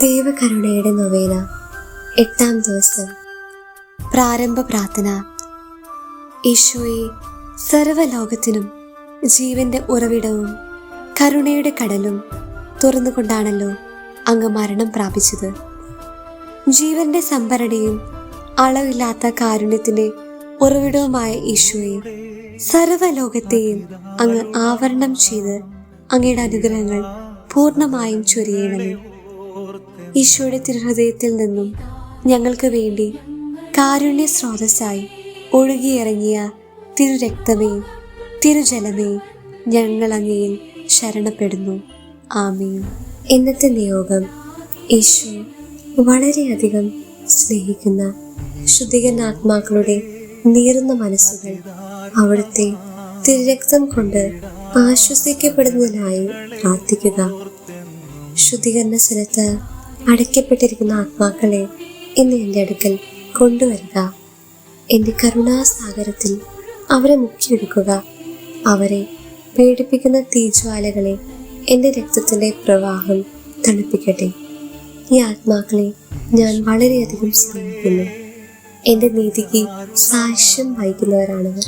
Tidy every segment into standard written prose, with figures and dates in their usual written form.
ദൈവകരുണയുടെ നൊവേന 8-ാം ദിവസം. പ്രാരംഭ പ്രാർത്ഥന. ഈശോയെ, സർവ്വലോകത്തിനും ജീവന്റെ ഉറവിടവും കരുണയുടെ കടലും തുറന്നുകൊണ്ടാണല്ലോ അങ്ങ് മരണം പ്രാപിച്ചത്. ജീവന്റെ സംഭരണിയും അളവില്ലാത്ത കാരുണ്യത്തിന്റെ ഉറവിടവുമായ ഈശോയെ, സർവ്വലോകത്തെയും അങ്ങ് ആവരണം ചെയ്ത് അങ്ങയുടെ അനുഗ്രഹങ്ങൾ പൂർണ്ണമായും ചൊരിയണമേ. ഈശോയുടെ തിരുഹൃദയത്തിൽ നിന്നും ഞങ്ങൾക്ക് വേണ്ടി കാരുണ്യ സ്രോതസ്സായി ഒഴുകിയിറങ്ങിയ തിരുരക്തമേ, തിരുജലമേ, ഞങ്ങൾ അങ്ങയിൽ ശരണപ്പെടുന്നു. ആമേൻ. ഇന്നത്തെ നിയോഗം. ഈശോ വളരെയധികം സ്നേഹിക്കുന്ന ശുദ്ധീകരണ ആത്മാക്കളുടെ നീറുന്ന മനസ്സുകൾ അവിടുത്തെ തിരുരക്തം കൊണ്ട് ആശ്വസിക്കപ്പെടുന്നതിനായി പ്രാർത്ഥിക്കുക. ശുദ്ധീകരണ സ്ഥലത്ത് അടയ്ക്കപ്പെട്ടിരിക്കുന്ന ആത്മാക്കളെ ഇന്ന് എൻ്റെ അടുക്കൽ കൊണ്ടുവരിക. എൻ്റെ കരുണാസാഗരത്തിൽ അവരെ മുക്കിയെടുക്കുക. അവരെ പേടിപ്പിക്കുന്ന തീജ്വാലകളെ എൻ്റെ രക്തത്തിൻ്റെ പ്രവാഹം തണുപ്പിക്കട്ടെ. ഈ ആത്മാക്കളെ ഞാൻ വളരെയധികം സ്നേഹിക്കുന്നു. എൻ്റെ നീതിക്ക് സാക്ഷ്യം വഹിക്കുന്നവരാണവർ.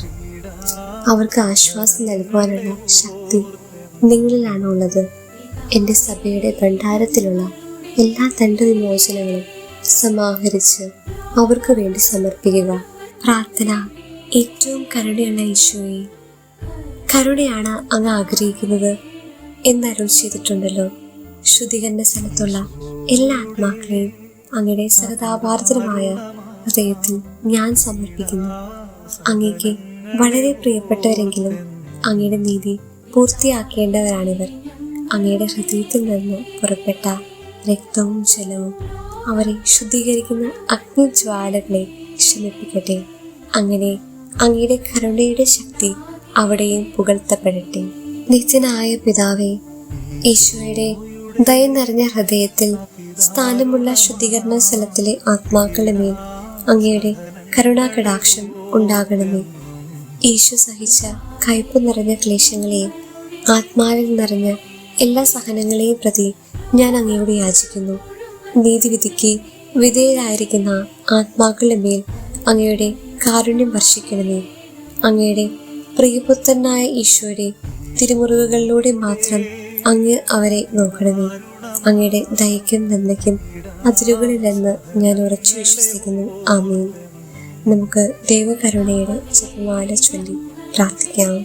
അവർക്ക് ആശ്വാസം നൽകുവാനുള്ള ശക്തി നിങ്ങളിലാണുള്ളത്. എൻ്റെ സഭയുടെ ഭണ്ഡാരത്തിലുള്ള എല്ലാ ദണ്ഡവിമോചനങ്ങളും സമാഹരിച്ച് അവർക്ക് വേണ്ടി സമർപ്പിക്കുക. പ്രാർത്ഥന. ഏറ്റവും കരുണയുള്ള ഈശോയെ, കരുണയാണ് അങ്ങ് ആഗ്രഹിക്കുന്നത് എന്നരുൾ ചെയ്തിട്ടുണ്ടല്ലോ. ശുദ്ധീകരണ സ്ഥലത്തുള്ള എല്ലാ ആത്മാക്കളെയും അങ്ങയുടെ സഹതാപാർദ്രമായ ഹൃദയത്തിൽ ഞാൻ സമർപ്പിക്കുന്നു. അങ്ങേക്ക് വളരെ പ്രിയപ്പെട്ടവരെങ്കിലും അങ്ങയുടെ നീതി പൂർത്തിയാക്കേണ്ടവരാണിവർ. അങ്ങയുടെ ഹൃദയത്തിൽ നിന്ന് പുറപ്പെട്ട രക്തവും ജലവും അവരെ ശുദ്ധീകരിക്കുന്ന അഗ്നിജ്വാലകളെ ശമിപ്പിക്കട്ടെ. അങ്ങനെ അങ്ങയുടെ കരുണയുടെ ശക്തി അവിടെയും പുകഴ്ത്തപ്പെടട്ടെ. നിത്യനായ പിതാവേ, ഈശോയുടെ ദയ നിറഞ്ഞ ഹൃദയത്തിൽ സ്ഥാനമുള്ള ശുദ്ധീകരണ സ്ഥലത്തിലെ ആത്മാക്കളുടെ മേൽ അങ്ങയുടെ കരുണാകടാക്ഷം ഉണ്ടാകണമേ. ഈശോ സഹിച്ച കയ്പ് നിറഞ്ഞ ക്ലേശങ്ങളെയും ആത്മാവിൽ നിറഞ്ഞ എല്ലാ സഹനങ്ങളെയും പ്രതി ഞാൻ അങ്ങയോട് യാചിക്കുന്നു. നീതിവിധിക്ക് വിധേയരായിരിക്കുന്ന ആത്മാക്കളുടെ മേൽ അങ്ങയുടെ കാരുണ്യം വർഷിക്കണമേ. അങ്ങയുടെ പ്രിയപുത്രനായ ഈശോയുടെ തിരുമുറിവുകളിലൂടെ മാത്രം അങ്ങ് അവരെ നോക്കണമേ. അങ്ങയുടെ ദയയ്ക്കും നന്മയ്ക്കും അതിരുകളില്ലെന്ന് ഞാൻ ഉറച്ചു വിശ്വസിക്കുന്നു. ആമേൻ. നമുക്ക് ദൈവകരുണയുടെ ജപമാല ചൊല്ലി പ്രാർത്ഥിക്കാം.